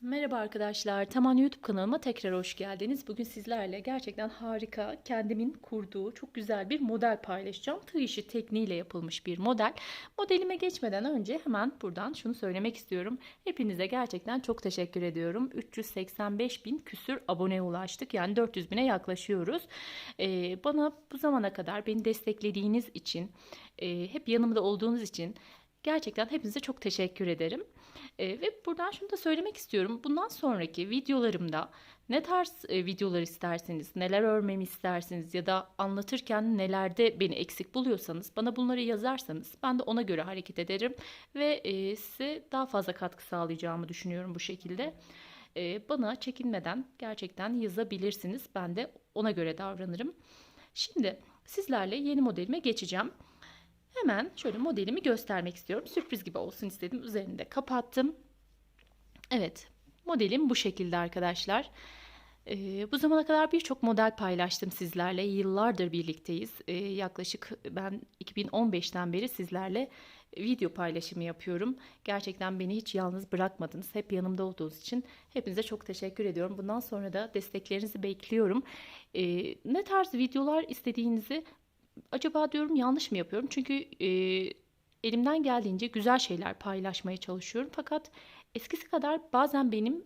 Merhaba arkadaşlar, Taman YouTube kanalıma tekrar hoş geldiniz. Bugün sizlerle gerçekten harika, kendimin kurduğu çok güzel bir model paylaşacağım. Tığ işi tekniğiyle yapılmış bir model. Modelime geçmeden önce hemen buradan şunu söylemek istiyorum. Hepinize gerçekten çok teşekkür ediyorum. 385 bin küsür aboneye ulaştık. Yani 400 bine yaklaşıyoruz. Bana bu zamana kadar beni desteklediğiniz için, hep yanımda olduğunuz için gerçekten hepinize çok teşekkür ederim. Ve buradan şunu da söylemek istiyorum. Bundan sonraki videolarımda ne tarz videolar isterseniz, neler örmemi isterseniz ya da anlatırken nelerde beni eksik buluyorsanız bana bunları yazarsanız ben de ona göre hareket ederim ve size daha fazla katkı sağlayacağımı düşünüyorum bu şekilde. Bana çekinmeden gerçekten yazabilirsiniz. Ben de ona göre davranırım. Şimdi sizlerle yeni modelime geçeceğim. Hemen şöyle modelimi göstermek istiyorum. Sürpriz gibi olsun istedim. Üzerini de kapattım. Evet, modelim bu şekilde arkadaşlar. Bu zamana kadar birçok model paylaştım sizlerle. Yıllardır birlikteyiz. Yaklaşık ben 2015'ten beri sizlerle video paylaşımı yapıyorum. Gerçekten beni hiç yalnız bırakmadınız. Hep yanımda olduğunuz için hepinize çok teşekkür ediyorum. Bundan sonra da desteklerinizi bekliyorum. Ne tarz videolar istediğinizi acaba diyorum yanlış mı yapıyorum? Çünkü elimden geldiğince güzel şeyler paylaşmaya çalışıyorum. Fakat eskisi kadar bazen benim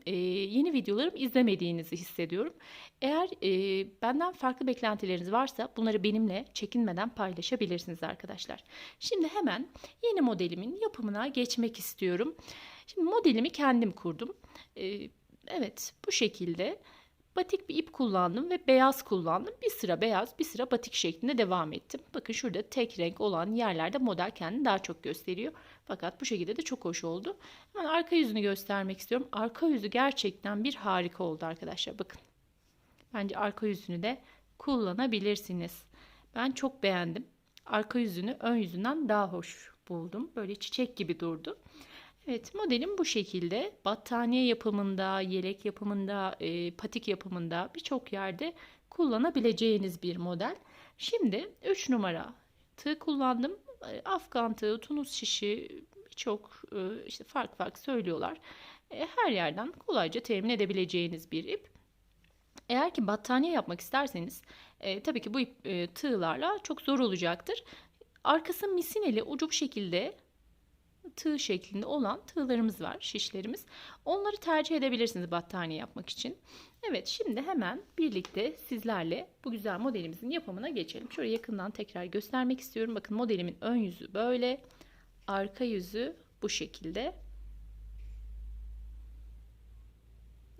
yeni videolarım izlemediğinizi hissediyorum. Eğer benden farklı beklentileriniz varsa bunları benimle çekinmeden paylaşabilirsiniz arkadaşlar. Şimdi hemen yeni modelimin yapımına geçmek istiyorum. Şimdi modelimi kendim kurdum. Evet, bu şekilde. Batik bir ip kullandım ve beyaz kullandım. Bir sıra beyaz, bir sıra batik şeklinde devam ettim. Bakın şurada tek renk olan yerlerde model kendini daha çok gösteriyor. Fakat bu şekilde de çok hoş oldu. Hemen arka yüzünü göstermek istiyorum. Arka yüzü gerçekten bir harika oldu arkadaşlar. Bakın. Bence arka yüzünü de kullanabilirsiniz. Ben çok beğendim. Arka yüzünü ön yüzünden daha hoş buldum. Böyle çiçek gibi durdu. Evet, modelim bu şekilde. Battaniye yapımında, yelek yapımında, patik yapımında birçok yerde kullanabileceğiniz bir model. Şimdi 3 numara tığ kullandım. Afgan tığı, tunus şişi birçok işte farklı farklı söylüyorlar. Her yerden kolayca temin edebileceğiniz bir ip. Eğer ki battaniye yapmak isterseniz tabii ki bu ip tığlarla çok zor olacaktır. Arkası misineli ucu bu şekilde tığ şeklinde olan tığlarımız var, şişlerimiz. Onları tercih edebilirsiniz battaniye yapmak için. Evet, şimdi hemen birlikte sizlerle bu güzel modelimizin yapımına geçelim. Şöyle yakından tekrar göstermek istiyorum. Bakın modelimin ön yüzü böyle, arka yüzü bu şekilde.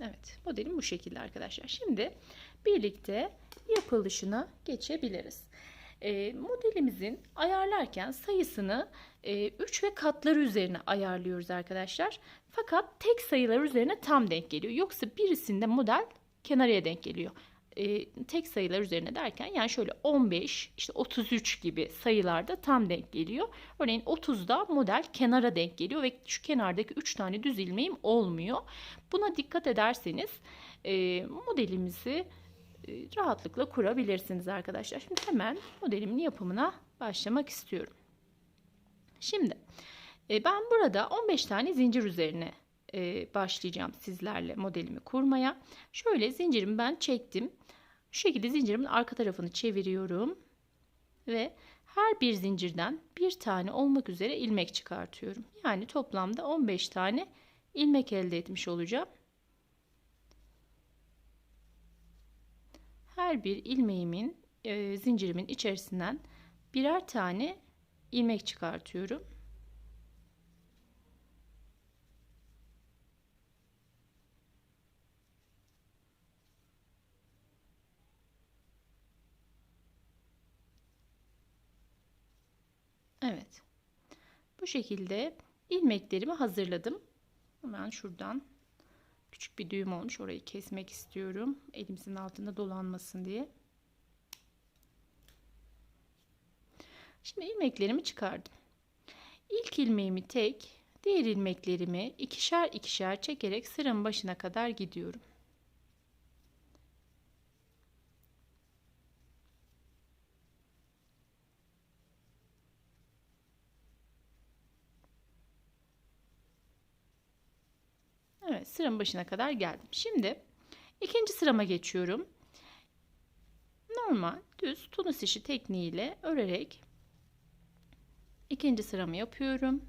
Evet, modelim bu şekilde arkadaşlar. Şimdi birlikte yapılışına geçebiliriz. Modelimizin ayarlarken sayısını 3 ve katları üzerine ayarlıyoruz arkadaşlar. Fakat tek sayılar üzerine tam denk geliyor. Yoksa birisinde model kenarıya denk geliyor. Tek sayılar üzerine derken yani şöyle 15, işte 33 gibi sayılarda tam denk geliyor. Örneğin 30'da model kenara denk geliyor ve şu kenardaki 3 tane düz ilmeğim olmuyor. Buna dikkat ederseniz modelimizi rahatlıkla kurabilirsiniz arkadaşlar. Şimdi hemen modelimin yapımına başlamak istiyorum. Şimdi ben burada 15 tane zincir üzerine başlayacağım sizlerle modelimi kurmaya. Şöyle zincirimi ben çektim. Şu şekilde zincirimin arka tarafını çeviriyorum ve her bir zincirden bir tane olmak üzere ilmek çıkartıyorum. Yani toplamda 15 tane ilmek elde etmiş olacağım. Her bir ilmeğimin zincirimin içerisinden birer tane ilmek çıkartıyorum. Evet. Bu şekilde ilmeklerimi hazırladım. Hemen şuradan küçük bir düğüm olmuş. Orayı kesmek istiyorum. Elimizin altında dolanmasın diye. Şimdi ilmeklerimi çıkardım. İlk ilmeğimi tek, diğer ilmeklerimi ikişer ikişer çekerek sıranın başına kadar gidiyorum. Evet, sıramın başına kadar geldim. Şimdi ikinci sırama geçiyorum. Normal düz tunus işi tekniğiyle örerek ikinci sıramı yapıyorum.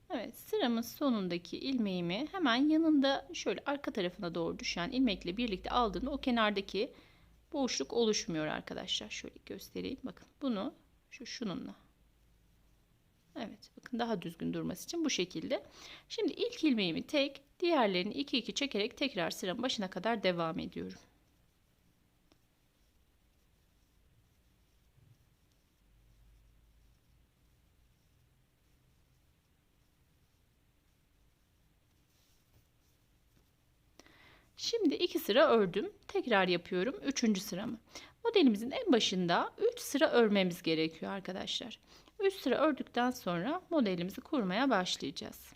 Evet, sıramın sonundaki ilmeğimi hemen yanında şöyle arka tarafına doğru düşen ilmekle birlikte aldığımda o kenardaki boşluk oluşmuyor arkadaşlar. Şöyle göstereyim. Bakın bunu şununla. Evet, bakın daha düzgün durması için bu şekilde. Şimdi ilk ilmeğimi tek, diğerlerini 2 çekerek tekrar sıramın başına kadar devam ediyorum. Şimdi 2 sıra ördüm. Tekrar yapıyorum 3. sıramı. Modelimizin en başında 3 sıra örmemiz gerekiyor arkadaşlar. 3 sıra ördükten sonra modelimizi kurmaya başlayacağız.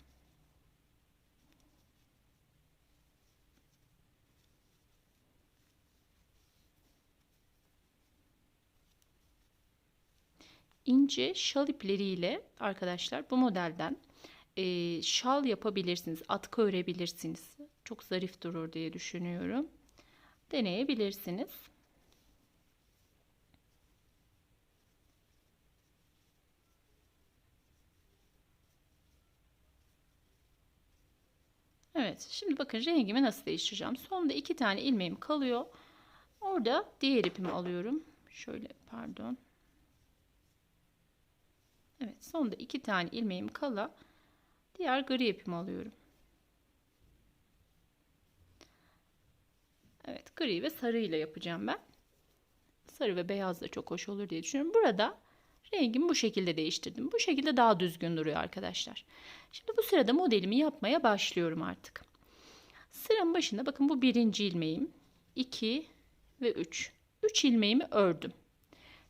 İnce şal ipleriyle arkadaşlar bu modelden şal yapabilirsiniz, atkı örebilirsiniz. Çok zarif durur diye düşünüyorum. Deneyebilirsiniz. Evet, şimdi bakın rengimi nasıl değiştireceğim. Sonda 2 tane ilmeğim kalıyor. Orada diğer ipimi alıyorum. Şöyle pardon. Evet, sonda 2 tane ilmeğim kala diğer gri ipimi alıyorum. Evet, gri ve sarı ile yapacağım ben. Sarı ve beyaz da çok hoş olur diye düşünüyorum. Burada rengimi bu şekilde değiştirdim. Bu şekilde daha düzgün duruyor arkadaşlar. Şimdi bu sırada modelimi yapmaya başlıyorum artık. Sıranın başında bakın bu birinci ilmeğim. 2 ve 3. 3 ilmeğimi ördüm.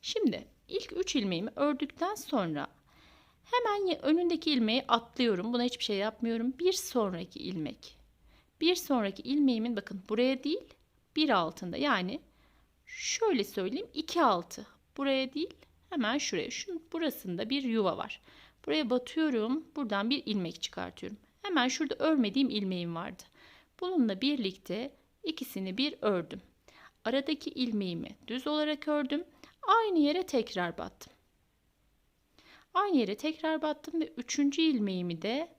Şimdi ilk 3 ilmeğimi ördükten sonra hemen önündeki ilmeği atlıyorum. Buna hiçbir şey yapmıyorum. Bir sonraki ilmek. Bir sonraki ilmeğimin bakın buraya değil bir altında, yani şöyle söyleyeyim 2 altı. Buraya değil hemen şuraya. Şunun burasında bir yuva var. Buraya batıyorum. Buradan bir ilmek çıkartıyorum. Hemen şurada örmediğim ilmeğim vardı. Bununla birlikte ikisini bir ördüm. Aradaki ilmeğimi düz olarak ördüm. Aynı yere tekrar battım. Aynı yere tekrar battım ve 3. ilmeğimi de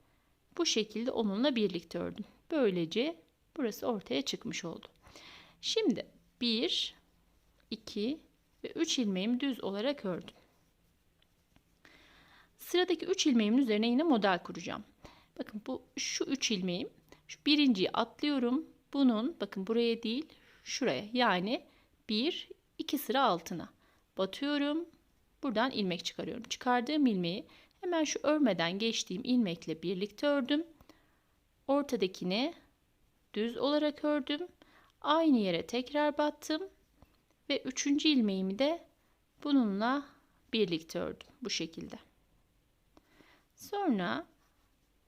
bu şekilde onunla birlikte ördüm. Böylece burası ortaya çıkmış oldu. Şimdi 1, 2 ve 3 ilmeğimi düz olarak ördüm. Sıradaki 3 ilmeğimin üzerine yine model kuracağım. Bakın bu şu 3 ilmeğim. Şu birinciyi atlıyorum. Bunun bakın buraya değil şuraya, yani 1 2 sıra altına batıyorum. Buradan ilmek çıkarıyorum. Çıkardığım ilmeği hemen şu örmeden geçtiğim ilmekle birlikte ördüm. Ortadakini düz olarak ördüm. Aynı yere tekrar battım ve 3. ilmeğimi de bununla birlikte ördüm bu şekilde. Sonra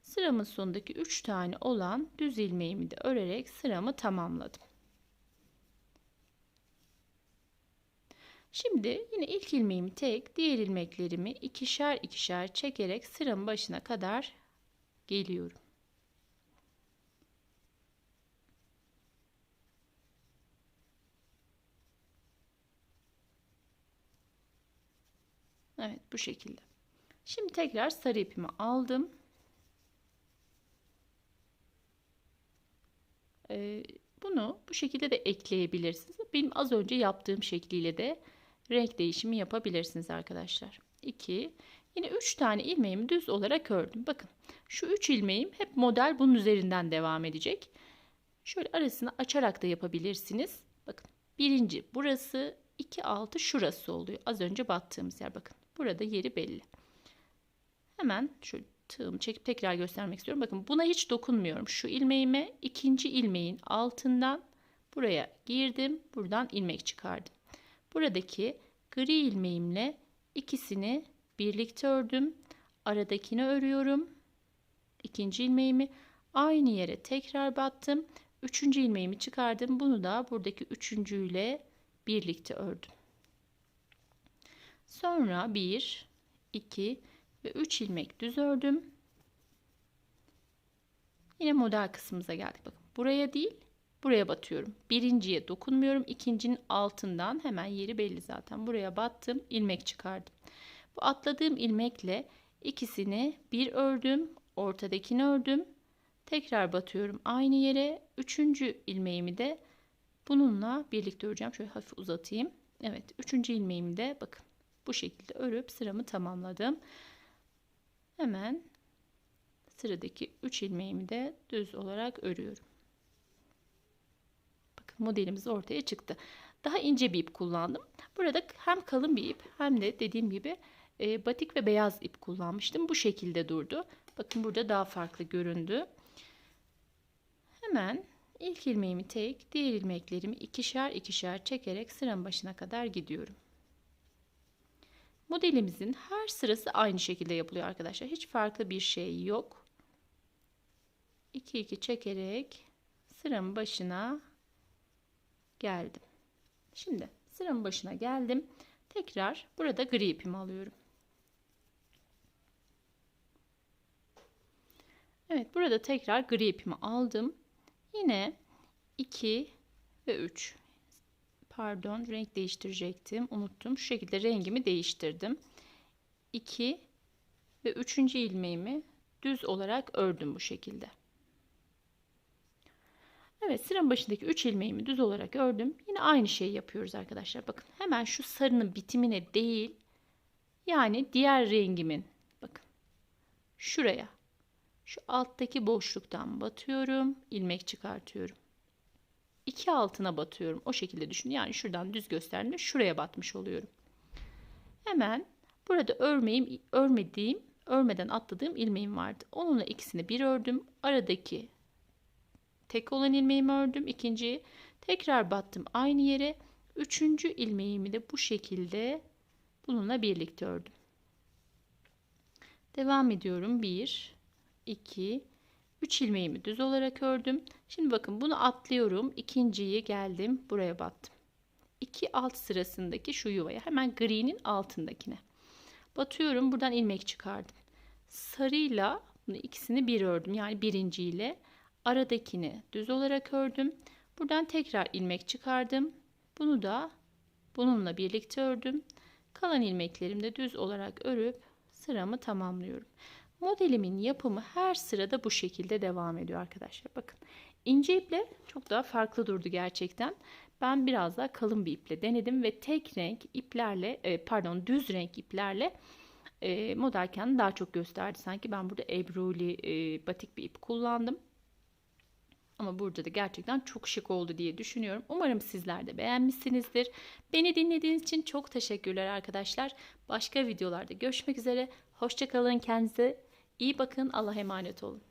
sıramın sonundaki 3 tane olan düz ilmeğimi de örerek sıramı tamamladım. Şimdi yine ilk ilmeğimi tek, diğer ilmeklerimi ikişer çekerek sıramın başına kadar geliyorum. Evet, bu şekilde. Şimdi tekrar sarı ipimi aldım. Bunu bu şekilde de ekleyebilirsiniz. Benim az önce yaptığım şekliyle de renk değişimi yapabilirsiniz arkadaşlar. 2, yine 3 tane ilmeğimi düz olarak ördüm. Bakın şu 3 ilmeğim hep model bunun üzerinden devam edecek. Şöyle arasını açarak da yapabilirsiniz. Bakın birinci burası, 2 altı şurası oluyor. Az önce battığımız yer, bakın burada yeri belli. Hemen şöyle tığımı çekip tekrar göstermek istiyorum. Bakın buna hiç dokunmuyorum. Şu ilmeğime ikinci ilmeğin altından buraya girdim. Buradan ilmek çıkardım. Buradaki gri ilmeğimle ikisini birlikte ördüm. Aradakini örüyorum. İkinci ilmeğimi aynı yere tekrar battım. Üçüncü ilmeğimi çıkardım. Bunu da buradaki üçüncüyle birlikte ördüm. Sonra 1, 2 ve 3 ilmek düz ördüm. Yine model kısmımıza geldik. Bakın buraya değil, buraya batıyorum. Birinciye dokunmuyorum. İkincinin altından hemen yeri belli zaten. Buraya battım, ilmek çıkardım. Bu atladığım ilmekle ikisini bir ördüm, ortadakini ördüm. Tekrar batıyorum aynı yere. Üçüncü ilmeğimi de bununla birlikte öreceğim. Şöyle hafif uzatayım. Evet, üçüncü ilmeğimi de bakın bu şekilde örüp sıramı tamamladım. Hemen sıradaki 3 ilmeğimi de düz olarak örüyorum. Bakın modelimiz ortaya çıktı. Daha ince bir ip kullandım. Burada hem kalın bir ip hem de dediğim gibi batik ve beyaz ip kullanmıştım. Bu şekilde durdu. Bakın burada daha farklı göründü. Hemen ilk ilmeğimi tek, diğer ilmeklerimi ikişer ikişer çekerek sıranın başına kadar gidiyorum. Modelimizin her sırası aynı şekilde yapılıyor arkadaşlar. Hiç farklı bir şey yok. 2 2 çekerek sıramın başına geldim. Şimdi sıramın başına geldim. Tekrar burada gri ipimi alıyorum. Evet, burada tekrar gri ipimi aldım. Yine 2 ve 3. Pardon, renk değiştirecektim. Unuttum. Şu şekilde rengimi değiştirdim. 2 ve 3. ilmeğimi düz olarak ördüm bu şekilde. Evet, sıranın başındaki 3 ilmeğimi düz olarak ördüm. Yine aynı şeyi yapıyoruz arkadaşlar. Bakın hemen şu sarının bitimine değil, yani diğer rengimin, bakın şuraya, şu alttaki boşluktan batıyorum, ilmek çıkartıyorum. 2 altına batıyorum. O şekilde düşün. Yani şuradan düz gösterdiğimde şuraya batmış oluyorum. Hemen burada örmeden atladığım ilmeğim vardı. Onunla ikisini bir ördüm. Aradaki tek olan ilmeğimi ördüm. İkinciyi tekrar battım aynı yere. Üçüncü ilmeğimi de bu şekilde bununla birlikte ördüm. Devam ediyorum. 1, 2, 3 ilmeğimi düz olarak ördüm. Şimdi bakın bunu atlıyorum. İkinciyi geldim. Buraya battım. 2 alt sırasındaki şu yuvaya. Hemen gri'nin altındakine. Batıyorum. Buradan ilmek çıkardım. Sarıyla bunu ikisini bir ördüm. Yani birinciyle aradakini düz olarak ördüm. Buradan tekrar ilmek çıkardım. Bunu da bununla birlikte ördüm. Kalan ilmeklerimi de düz olarak örüp sıramı tamamlıyorum. Modelimin yapımı her sırada bu şekilde devam ediyor arkadaşlar. Bakın ince iple çok daha farklı durdu gerçekten. Ben biraz daha kalın bir iple denedim ve tek renk iplerle düz renk iplerle model kendini daha çok gösterdi. Sanki ben burada ebruli batik bir ip kullandım. Ama burada da gerçekten çok şık oldu diye düşünüyorum. Umarım sizler de beğenmişsinizdir. Beni dinlediğiniz için çok teşekkürler arkadaşlar. Başka videolarda görüşmek üzere. Hoşça kalın, kendinize iyi bakın. Allah'a emanet olun.